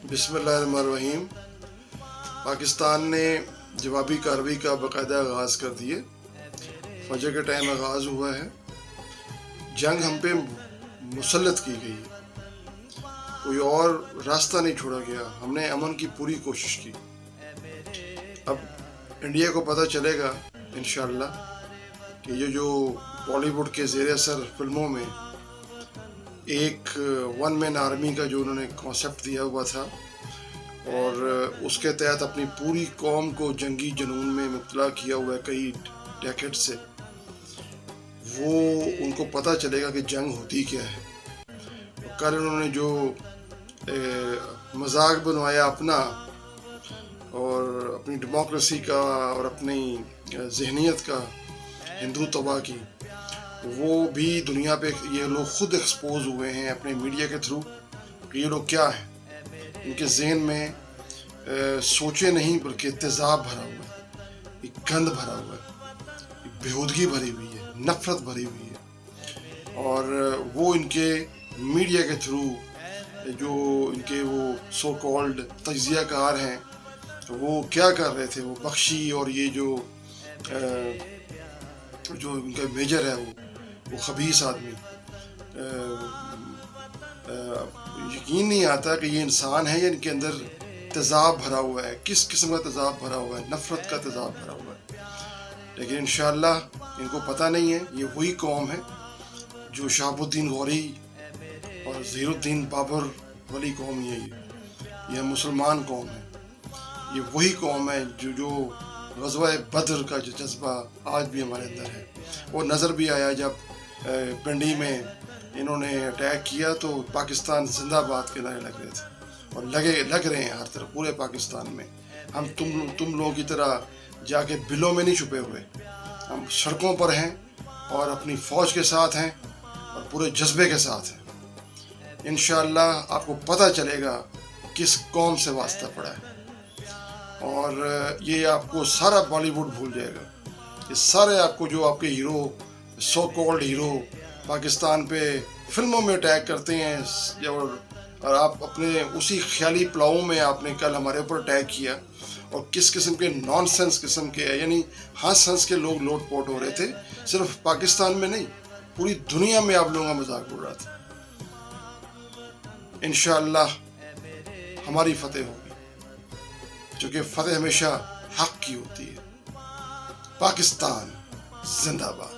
بسم اللہ الرحمن الرحیم۔ پاکستان نے جوابی کارروائی کا باقاعدہ آغاز کر دیے۔ فجر کے ٹائم آغاز ہوا ہے۔ جنگ ہم پہ مسلط کی گئی، کوئی اور راستہ نہیں چھوڑا گیا۔ ہم نے امن کی پوری کوشش کی۔ اب انڈیا کو پتہ چلے گا انشاءاللہ کہ یہ جو بالی ووڈ کے زیر اثر فلموں میں ایک ون مین آرمی کا جو انہوں نے کانسیپٹ دیا ہوا تھا اور اس کے تحت اپنی پوری قوم کو جنگی جنون میں مبتلا کیا ہوا ہے کئی ڈیکیڈ سے، وہ ان کو پتہ چلے گا کہ جنگ ہوتی کیا ہے۔ کل انہوں نے جو مذاق بنوایا اپنا اور اپنی ڈیموکریسی کا اور اپنی ذہنیت کا، ہندو تباہ کی، وہ بھی دنیا پہ یہ لوگ خود ایکسپوز ہوئے ہیں اپنے میڈیا کے تھرو کہ یہ لوگ کیا ہیں۔ ان کے ذہن میں سوچے نہیں بلکہ تیزاب بھرا ہوا ہے، ایک گند بھرا ہوا ہے، ایک بیہودگی بھری ہوئی ہے، نفرت بھری ہوئی ہے، اور وہ ان کے میڈیا کے تھرو جو ان کے وہ سو کالڈ تجزیہ کار ہیں وہ کیا کر رہے تھے، وہ بخشی اور یہ جو ان کا میجر ہے وہ خبیث آدمی، یقین نہیں آتا کہ یہ انسان ہے یا ان کے اندر تیزاب بھرا ہوا ہے، کس قسم کا تیزاب بھرا ہوا ہے، نفرت کا تیزاب بھرا ہوا ہے۔ لیکن انشاءاللہ ان کو پتہ نہیں ہے یہ وہی قوم ہے جو شہاب الدین غوری اور ظہیر الدین بابر والی قوم، یہ مسلمان قوم ہے، یہ وہی قوم ہے جو غزوہ بدر کا جو جذبہ آج بھی ہمارے اندر ہے۔ وہ نظر بھی آیا جب پنڈی میں انہوں نے اٹیک کیا تو پاکستان زندہ باد کے نعرے لگ رہے تھے، اور لگ رہے ہیں ہر طرف پورے پاکستان میں۔ ہم تم لوگوں کی طرح جا کے بلوں میں نہیں چھپے ہوئے، ہم سڑکوں پر ہیں اور اپنی فوج کے ساتھ ہیں اور پورے جذبے کے ساتھ ہیں۔ انشاءاللہ آپ کو پتہ چلے گا کس قوم سے واسطہ پڑا ہے، اور یہ آپ کو سارا بالی ووڈ بھول جائے گا۔ یہ سارے آپ کو جو آپ کے hero, so called hero Pakistan پہ فلموں میں اٹیک کرتے ہیں، اور آپ اپنے اسی خیالی پلاؤں میں آپ نے کل ہمارے اوپر اٹیک کیا، اور کس قسم کے نان سینس قسم کے، یعنی ہنس ہنس کے لوگ لوٹ پوٹ ہو رہے تھے، صرف پاکستان میں نہیں پوری دنیا میں آپ لوگوں کا مذاق اڑ رہا تھا۔ انشاءاللہ ہماری فتح ہوگی، کیونکہ فتح ہمیشہ حق کی ہوتی ہے۔ پاکستان زندہ باد۔